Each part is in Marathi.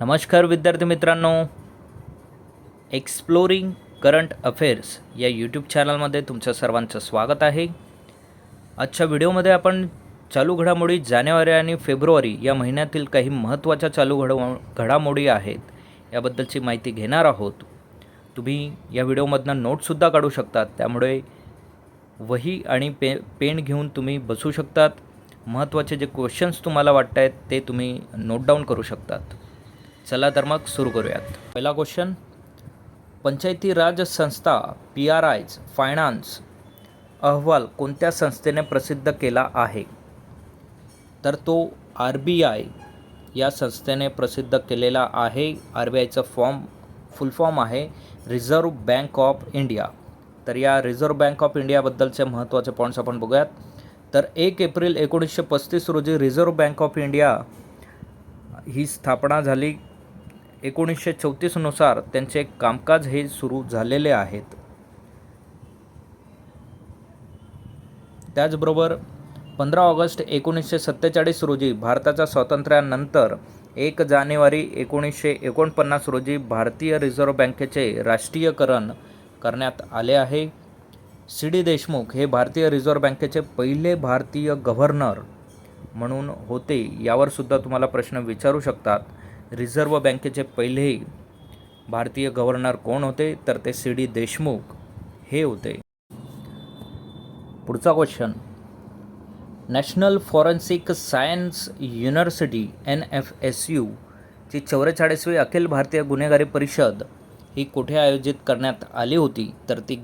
नमस्कार विद्यार्थी मित्रांनो, एक्सप्लोरिंग करंट अफेअर्स या यूट्यूब चॅनलमध्ये तुमचं सर्वांचं स्वागत आहे. आजच्या व्हिडिओमध्ये आपण चालू घडामोडी जानेवारी आणि फेब्रुवारी या महिन्यातील काही महत्त्वाच्या घडामोडी आहेत याबद्दलची माहिती घेणार आहोत. तुम्ही या व्हिडिओमधनं नोटसुद्धा काढू शकतात, त्यामुळे वही आणि पेन घेऊन तुम्ही बसू शकतात. महत्त्वाचे जे क्वेश्चन्स तुम्हाला वाटत आहेत ते तुम्ही नोट डाऊन करू शकतात. चला तर मग सुरू करूयात. पहिला क्वेश्चन, पंचायती राज संस्था PRI's फायनान्स अहवाल कोणत्या संस्थेने प्रसिद्ध केला आहे? तर तो RBI या संस्थेने प्रसिद्ध केलेला आहे. RBIचं फुल फॉर्म आहे रिझर्व्ह बँक ऑफ इंडिया. तर या रिझर्व्ह बँक ऑफ इंडियाबद्दलचे महत्त्वाचे पॉईंट्स आपण बघूयात. तर 1 एप्रिल 1935 रोजी रिझर्व्ह बँक ऑफ इंडिया ही स्थापना झाली. 1934 नुसार त्यांचे कामकाज हे सुरू झालेले आहेत. त्याचबरोबर 15 ऑगस्ट 1947 रोजी भारताच्या स्वातंत्र्यानंतर 1 जानेवारी 1949 रोजी भारतीय रिझर्व्ह बँकेचे राष्ट्रीयकरण करण्यात आले आहे. CD देशमुख हे भारतीय रिझर्व्ह बँकेचे पहिले भारतीय गव्हर्नर म्हणून होते. यावर सुद्धा तुम्हाला प्रश्न विचारू शकतात. रिझर्व्ह बँकेचे पहिले भारतीय गव्हर्नर कोण होते? तर ते CD देशमुख हे होते. पुढचा question, national forensic science university NFSU ची 44वी अखिल भारतीय गुन्हेगारी परिषद ही कुठे आयोजित करण्यात आली होती? तर ती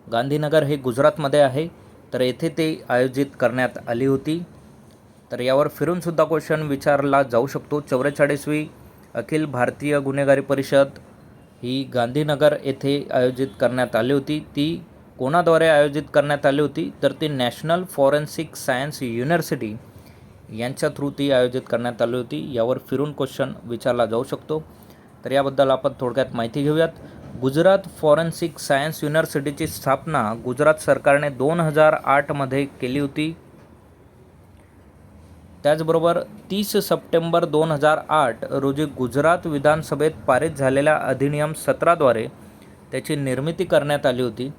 गांधीनगर हे गुजरातमध्ये आहे. तर येथे ते आयोजित करण्यात आली होती. तर यावर फिरूनसुद्धा क्वेश्चन विचारला जाऊ शकतो. 44वी अखिल भारतीय गुन्हेगारी परिषद ही गांधीनगर येथे आयोजित करण्यात आली होती. ती कोणाद्वारे आयोजित करण्यात आली होती? तर ती नॅशनल फॉरेन्सिक सायन्स युनिव्हर्सिटी यांच्या थ्रू ती आयोजित करण्यात आली होती. यावर फिरून क्वेश्चन विचारला जाऊ शकतो. तर याबद्दल आपण थोडक्यात माहिती घेऊयात. गुजरात फॉरेन्सिक सायन्स युनिव्हर्सिटीची स्थापना गुजरात सरकारने 2008 केली होती. त्याचबरोबर 30 सप्टेंबर 2008 रोजी गुजरात विधानसभेत पारित झालेल्या अधिनियम 17द्वारे त्याची निर्मिती करण्यात आली होती.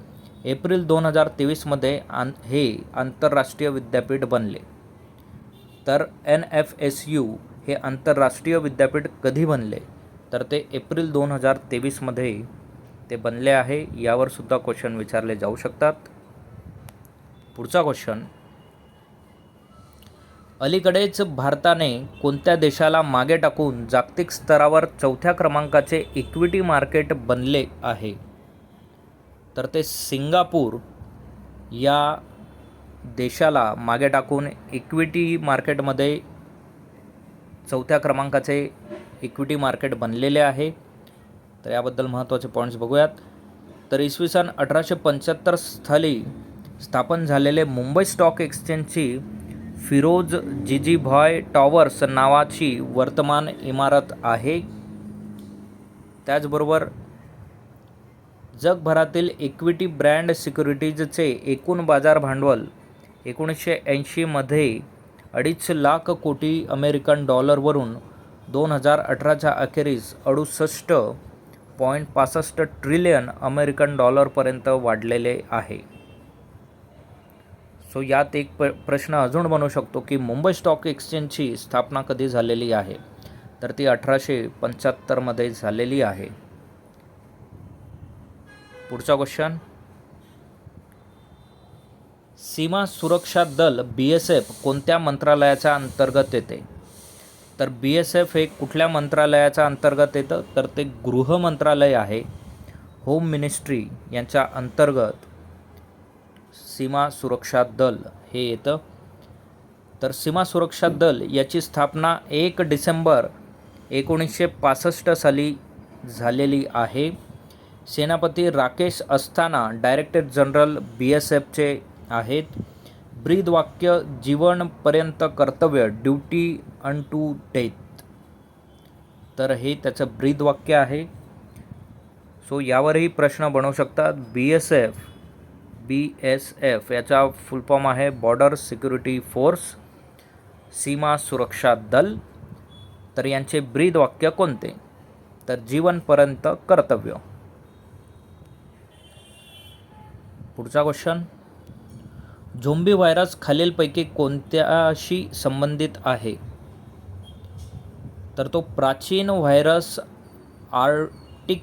एप्रिल 2023 हे आंतरराष्ट्रीय विद्यापीठ बनले. तर NFSU हे आंतरराष्ट्रीय विद्यापीठ कधी बनले? तर ते एप्रिल 2023 ते बनले आहे. यावर सुद्धा क्वेश्चन विचारले जाऊ शकतात. पुढचा क्वेश्चन, अलीकडेच भारताने कोणत्या देशाला मागे टाकून जागतिक स्तरावर 4थ्या क्रमांकाचे इक्विटी मार्केट बनले आहे? तर ते सिंगापूर या देशाला मागे टाकून इक्विटी मार्केटमध्ये 4थ्या क्रमांकाचे इक्विटी मार्केट बनलेले आहे. तर याबद्दल महत्त्वाचे पॉईंट्स बघूयात. तर इसवी सन 1875 साली स्थापन झालेले मुंबई स्टॉक एक्सचेंजची फिरोज जीजीभॉय टॉवर्स नावाची वर्तमान इमारत आहे. त्याचबरोबर जगभरातील इक्विटी ब्रँड सिक्युरिटीजचे एकूण बाजार भांडवल 1980 2.5 लाख कोटी अमेरिकन डॉलरवरून 2018च्या अखेरीस 68.65 ट्रिलियन अमेरिकन डॉलरपर्यंत वाढलेले आहे. सो यात एक प्रश्न अजून बनू शकतो की मुंबई स्टॉक एक्सचेंजची स्थापना कधी झालेली आहे? तर ती 1875 झालेली आहे. पुढचा क्वेश्चन, सीमा सुरक्षा दल BSF कोणत्या मंत्रालयाच्या अंतर्गत येते? तर BSF हे कुठल्या मंत्रालयाच्या अंतर्गत येतं? तर ते गृह मंत्रालय आहे. होम मिनिस्ट्री यांच्या अंतर्गत सीमा सुरक्षा दल हे येतं. तर सीमा सुरक्षा दल याची स्थापना 1 डिसेंबर 1965 साली झालेली आहे. सेनापती राकेश अस्थाना डायरेक्टर जनरल BSFचे आहेत. ब्रीदवाक्य जीवनपर्यंत कर्तव्य, ड्युटी अनटू डेथ. तर हे त्याचं ब्रीदवाक्य आहे. सो यावरही प्रश्न बनवू शकतात. BSF याचा फुल फॉर्म आहे बॉर्डर सिक्युरिटी फोर्स, सीमा सुरक्षा दल. तर यांचे ब्रीद वाक्य कोणते? तर जीवनपर्यंत कर्तव्य. पुढचा क्वेश्चन, झोम्बी व्हायरस खालीलपैकी कोणत्याशी संबंधित आहे? तर तो प्राचीन व्हायरस आर्क्टिक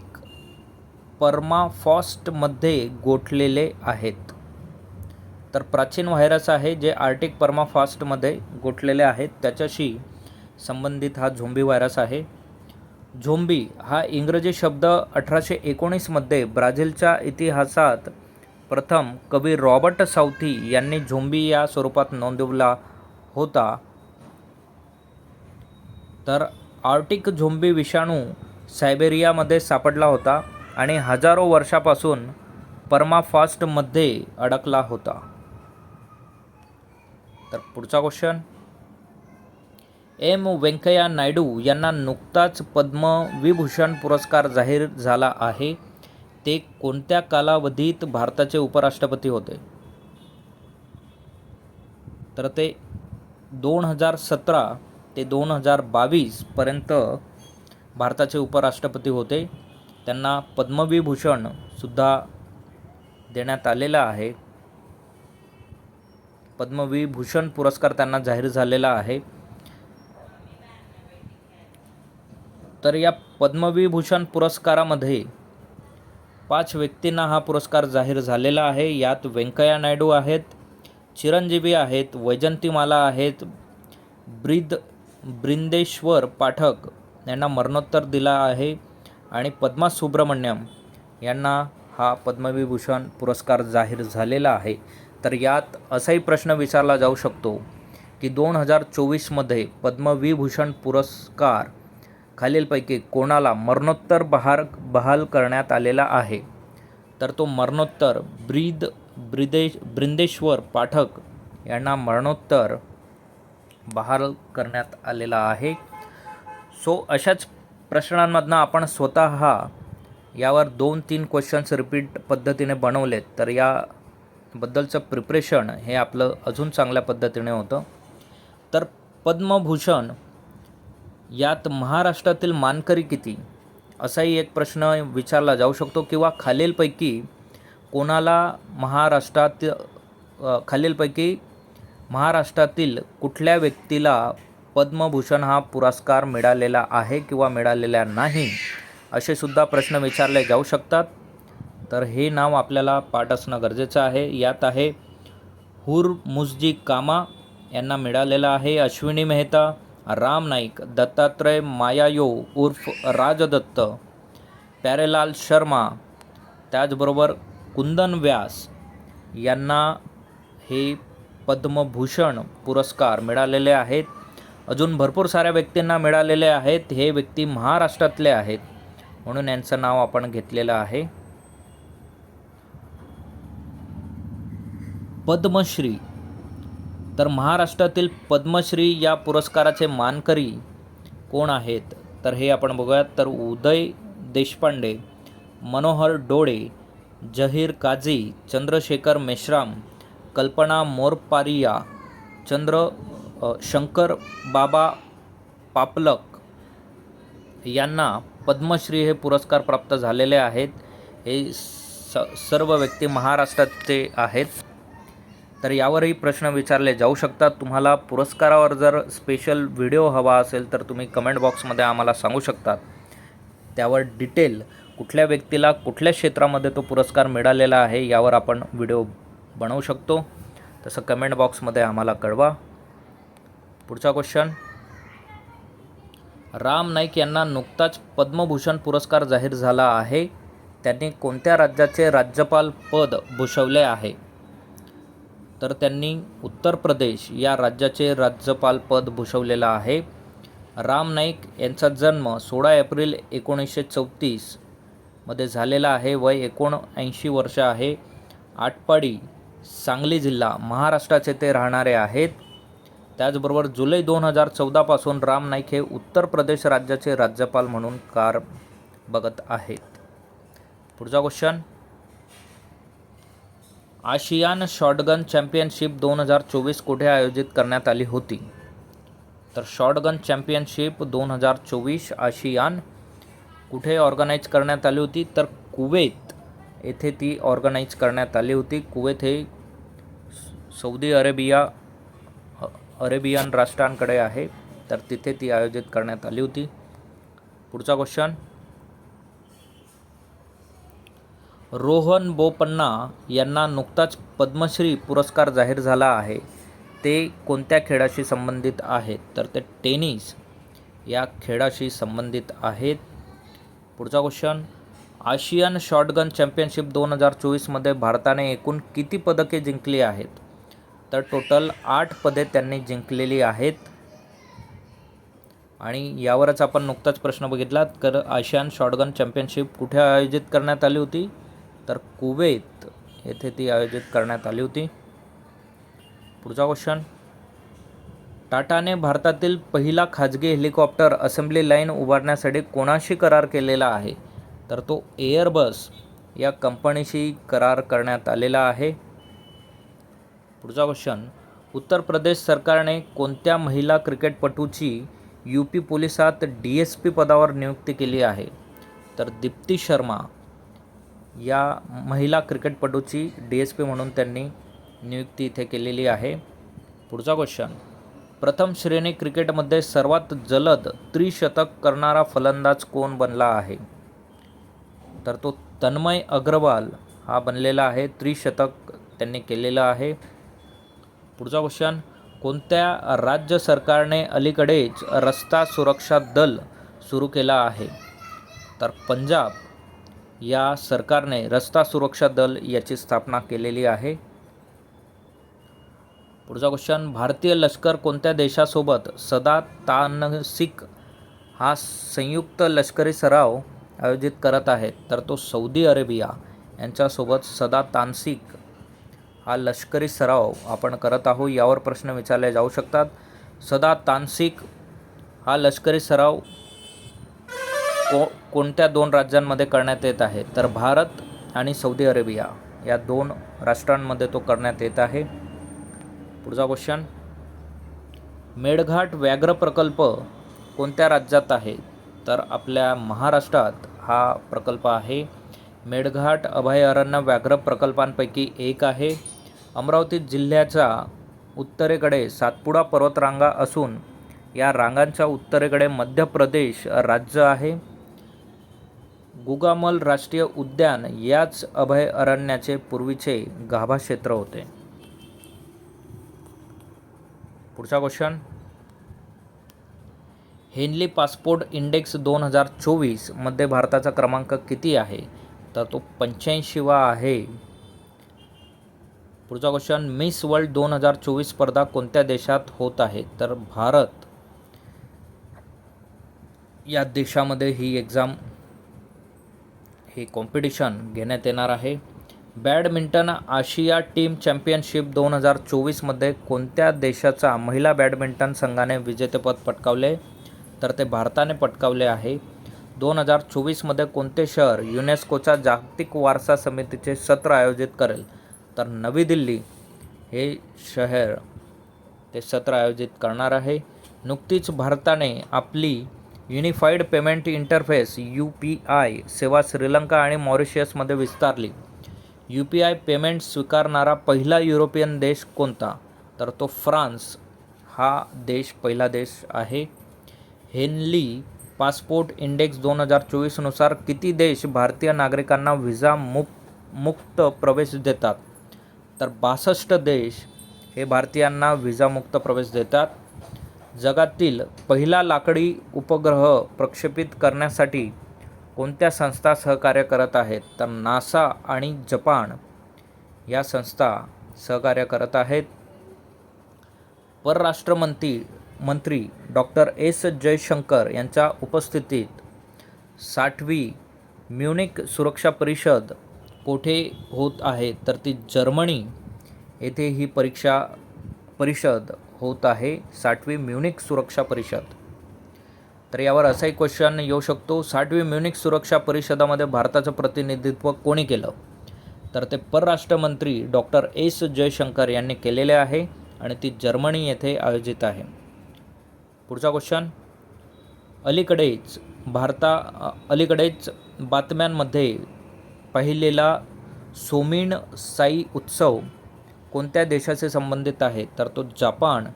परमाफ्रॉस्टमध्ये गोठलेले आहेत. तर प्राचीन व्हायरस आहे जे आर्क्टिक परमाफ्रॉस्टमध्ये गोठलेले आहेत, त्याच्याशी संबंधित हा झोम्बी व्हायरस आहे. झोम्बी हा इंग्रजी शब्द 1819मध्ये ब्राझीलच्या इतिहासात प्रथम कवी रॉबर्ट साउथी यांनी झोम्बी या स्वरूपात नोंदवला होता. तर आर्क्टिक झोम्बी विषाणू सायबेरियामध्ये सापडला होता आणि हजारो वर्षापासून परमाफ्रॉस्टमध्ये अडकला होता. तर पुढचा क्वेश्चन, एम व्यंकय्या नायडू यांना नुकताच पद्मविभूषण पुरस्कार जाहीर झाला आहे. ते कोणत्या कालावधीत भारताचे उपराष्ट्रपती होते? तर ते 2017 ते 2022 पर्यंत भारताचे उपराष्ट्रपती होते. त्यांना पद्मविभूषण सुद्धा देण्यात आलेला आहे. पद्मविभूषण पुरस्कार त्यांना जाहीर झालेला आहे. तर या पद्मविभूषण पुरस्कारामध्ये 5 व्यक्तींना हा पुरस्कार जाहीर झालेला आहे. यात व्यंकय्या नायडू आहेत, चिरंजीवी आहेत, वैजंतीमाला आहेत, ब्रिंदेश्वर पाठक यांना मरणोत्तर दिला आहे आणि पद्मा सुब्रमण्यम यांना हा पद्मविभूषण पुरस्कार जाहीर झालेला आहे. तर यात असाही प्रश्न विचारला जाऊ शकतो की 2024मध्ये पद्मविभूषण पुरस्कार खालीलपैकी कोणाला मरणोत्तर बहाल करण्यात आलेला आहे? तर तो मरणोत्तर ब्रिंदेश्वर पाठक यांना मरणोत्तर बहाल करण्यात आलेला आहे. सो अशाच प्रश्नांमधनं आपण स्वतः यावर 2-3 क्वेश्चन्स रिपीट पद्धतीने बनवलेत, तर याबद्दलचं प्रिपरेशन हे आपलं अजून चांगल्या पद्धतीने होतं. तर पद्मभूषण यात महाराष्ट्रातील मानकरी किती, असाही एक प्रश्न विचारला जाऊ शकतो. किंवा खालीलपैकी महाराष्ट्रातील कुठल्या व्यक्तीला पद्मभूषण हा पुरस्कार मिळालेला आहे किंवा मिळालेला नाही, असे सुद्धा प्रश्न विचारले जाऊ शकतात. तर हे नाव आपल्याला पाठ असणं गरजेचं आहे. यात आहे हुरमुसजी कामा यांना मिळालेला आहे, अश्विनी मेहता, राम नाईक, दत्तात्रय मायायो उर्फ राजदत्त, प्यारेलाल शर्मा, त्याचबरोबर कुंदन व्यास यांना हे पद्मभूषण पुरस्कार मिळालेले आहेत. अजून भरपूर साऱ्या व्यक्तींना मिळालेले आहेत. हे व्यक्ती महाराष्ट्रातले आहेत म्हणून यांचं नाव आपण घेतलेलं आहे. पद्मश्री, तर महाराष्ट्रातील पद्मश्री या पुरस्काराचे मानकरी कोण आहेत? तर हे आपण बघूयात. तर उदय देशपांडे, मनोहर डोळे, जहीर काझी, चंद्रशेखर मेश्राम, कल्पना मोरपारिया, शंकर बाबा पापलक यांना पद्मश्री हे पुरस्कार प्राप्त झालेले आहेत. हे सर्व व्यक्ती महाराष्ट्राचे आहेत. तर यावरही प्रश्न विचारले जाऊ शकतात. तुम्हाला पुरस्कारावर जर स्पेशल व्हिडिओ हवा असेल तर तुम्ही कमेंट बॉक्समध्ये आम्हाला सांगू शकतात. त्यावर डिटेल कुठल्या व्यक्तीला कुठल्या क्षेत्रामध्ये तो पुरस्कार मिळालेला आहे यावर आपण व्हिडिओ बनवू शकतो. तसं कमेंट बॉक्समध्ये आम्हाला कळवा. पुढचा क्वेश्चन, राम नाईक यांना नुकताच पद्मभूषण पुरस्कार जाहीर झाला आहे. त्यांनी कोणत्या राज्याचे राज्यपाल पद भूषवले आहे? तर त्यांनी उत्तर प्रदेश या राज्याचे राज्यपाल पद भूषवलेलं आहे. राम नाईक यांचा जन्म 16 एप्रिल 1934 मध्ये झालेला आहे. वय 79 वर्ष आहे. आटपाडी, सांगली जिल्हा, महाराष्ट्राचे ते राहणारे आहेत. त्याचबरोबर जुलै 2014 पासून राम नाईक हे उत्तर प्रदेश राज्याचे राज्यपाल म्हणून बघत आहेत. पुढचा क्वेश्चन, आशियान शॉटगन चॅम्पियनशिप 2024 कुठे आयोजित करण्यात आली होती? तर शॉटगन चॅम्पियनशिप 2024 आशियान कुठे ऑर्गनाईज करण्यात आली होती? तर कुवेत येथे ती ऑर्गनाईज करण्यात आली होती. कुवेत हे सौदी अरेबियन राष्ट्रांकडे आहे, तर तिथे ती आयोजित करण्यात आली होती. पुढचा क्वेश्चन, रोहन बोपन्ना यांना नुकताच पद्मश्री पुरस्कार जाहीर झाला आहे. ते कोणत्या खेळाशी संबंधित आहेत? तर ते टेनिस या खेळाशी संबंधित आहेत. पुढचा क्वेश्चन, आशियन शॉटगन चॅम्पियनशिप 2024मध्ये भारताने एकूण किती पदके जिंकली आहेत? तर टोटल 8 पदे त्यांनी जिंकलेली आहेत. आणि यावरच आपण नुकताच प्रश्न बघितला, तर आशियान शॉटगन चॅम्पियनशिप कुठे आयोजित करण्यात आली होती? तर कुवेत येथे ती आयोजित करण्यात आली होती. पुढचा क्वेश्चन, टाटाने भारतातील पहिला खाजगी हेलिकॉप्टर असेंब्ली लाईन उभारण्यासाठी कोणाशी करार केलेला आहे? तर तो एअरबस या कंपनीशी करार करण्यात आलेला आहे. पुढचा क्वेश्चन, उत्तर प्रदेश सरकारने कोणत्या महिला क्रिकेटपटूची UP पोलिसात DSP पदावर नियुक्ती केली आहे? तर दीप्ती शर्मा या महिला क्रिकेटपटूची DSP म्हणून त्यांनी नियुक्ती इथे केलेली आहे. पुढचा क्वेश्चन, प्रथम श्रेणी क्रिकेटमध्ये सर्वात जलद त्रिशतक करणारा फलंदाज कोण बनला आहे? तर तो तन्मय अग्रवाल हा बनलेला आहे. त्रिशतक त्यांनी केलेलं आहे. पुढचा क्वेश्चन, कोणत्या राज्य सरकारने अलीकडेच रस्ता सुरक्षा दल सुरू केला आहे? तर पंजाब या सरकारने रस्ता सुरक्षा दल याची स्थापना केलेली आहे. पुढचा क्वेश्चन, भारतीय लष्कर कोणत्या देशासोबत सदा तानसिक हा संयुक्त लष्करी सराव आयोजित करत आहेत? तर तो सौदी अरेबिया यांच्यासोबत सदा तानसिक हा लष्करी सराव आपण करत आहोत. यावर प्रश्न विचारले जाऊ शकतात. सदा तानसिक हा लष्करी सराव कोणत्या 2 राज्यांमध्ये करण्यात येत आहे? तर भारत आणि सौदी अरेबिया या 2 राष्ट्रांमध्ये तो करण्यात येत आहे. पुढचा क्वेश्चन, मेळघाट व्याघ्र प्रकल्प कोणत्या राज्यात आहे? तर आपल्या महाराष्ट्रात हा प्रकल्प आहे. मेळघाट अभयारण्य व्याघ्र प्रकल्पांपैकी एक आहे. अमरावती जिल्ह्याच्या उत्तरेकडे सातपुडा पर्वतरांगा असून या रांगांच्या उत्तरेकडे मध्य प्रदेश राज्य आहे. गुगामल राष्ट्रीय उद्यान याच अभयारण्याचे पूर्वीचे गाभा क्षेत्र होते. पुढचा क्वेश्चन, हेनली पासपोर्ट इंडेक्स 2024 मध्ये भारताचा क्रमांक किती आहे? तर तो 85वा आहे. पुढचा क्वेश्चन, मिस वर्ल्ड 2024 स्पर्धा कोणत्या देशात होत आहे? तर भारत या देशामध्ये ही कॉम्पिटिशन घेण्यात येणार आहे. बॅडमिंटन आशिया टीम चॅम्पियनशिप 2024मध्ये कोणत्या देशाचा महिला बॅडमिंटन संघाने विजेतेपद पटकावले? तर ते भारताने पटकावले आहे. 2024मध्ये कोणते शहर युनेस्कोच्या जागतिक वारसा समितीचे सत्र आयोजित करेल? तर नवी दिल्ली हे शहर ते सत्र आयोजित करणार आहे. नुकतीच भारताने आपली युनिफाईड पेमेंट इंटरफेस UPI सेवा श्रीलंका आणि मॉरिशसमध्ये विस्तारली. UPI पेमेंट स्वीकारणारा पहिला युरोपियन देश कोणता? तर तो फ्रान्स हा पहिला देश आहे. हेनली पासपोर्ट इंडेक्स 2024नुसार किती देश भारतीय नागरिकांना व्हिसा मुक्त प्रवेश देतात? तर 62 देश हे भारतीयांना व्हिसामुक्त प्रवेश देतात. जगातील पहिला लाकडी उपग्रह प्रक्षेपित करण्यासाठी कोणत्या संस्था सहकार्य करत आहेत? तर नासा आणि जपान या संस्था सहकार्य करत आहेत. परराष्ट्र मंत्री डॉक्टर S. जयशंकर यांच्या उपस्थितीत 60वी म्युनिक सुरक्षा परिषद कोठे होत आहे? तर ती जर्मनी येथे ही परिषद होत आहे, 60वी म्युनिक सुरक्षा परिषद. तर यावर असाही क्वेश्चन येऊ शकतो, 60वी म्युनिक सुरक्षा परिषदेमध्ये भारताचं प्रतिनिधित्व कोणी केलं? तर ते परराष्ट्र मंत्री डॉक्टर S. जयशंकर यांनी केलेले आहे आणि ती जर्मनी येथे आयोजित आहे. पुढचा क्वेश्चन, अलीकडेच बातम्यांमध्ये पाहिलेला सोमिन साई उत्सव कोणत्या देशाशी संबंधित आहे? तर तो जपान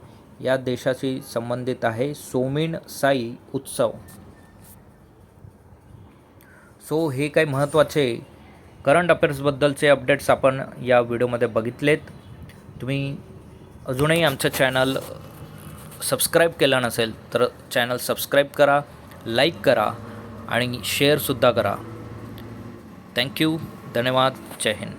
या देशाशी संबंधित आहे सोमिन साई उत्सव. सो हे काही महत्त्वाचे करंट अफेअर्सबद्दलचे अपडेट्स आपण या व्हिडिओमध्ये बघितलेत. तुम्ही अजूनही आमचं चॅनल सबस्क्राईब केला नसेल तर चॅनल सबस्क्राईब करा, लाईक करा आणि शेअरसुद्धा करा. थँक्यू. धन्यवाद. जय हिंद.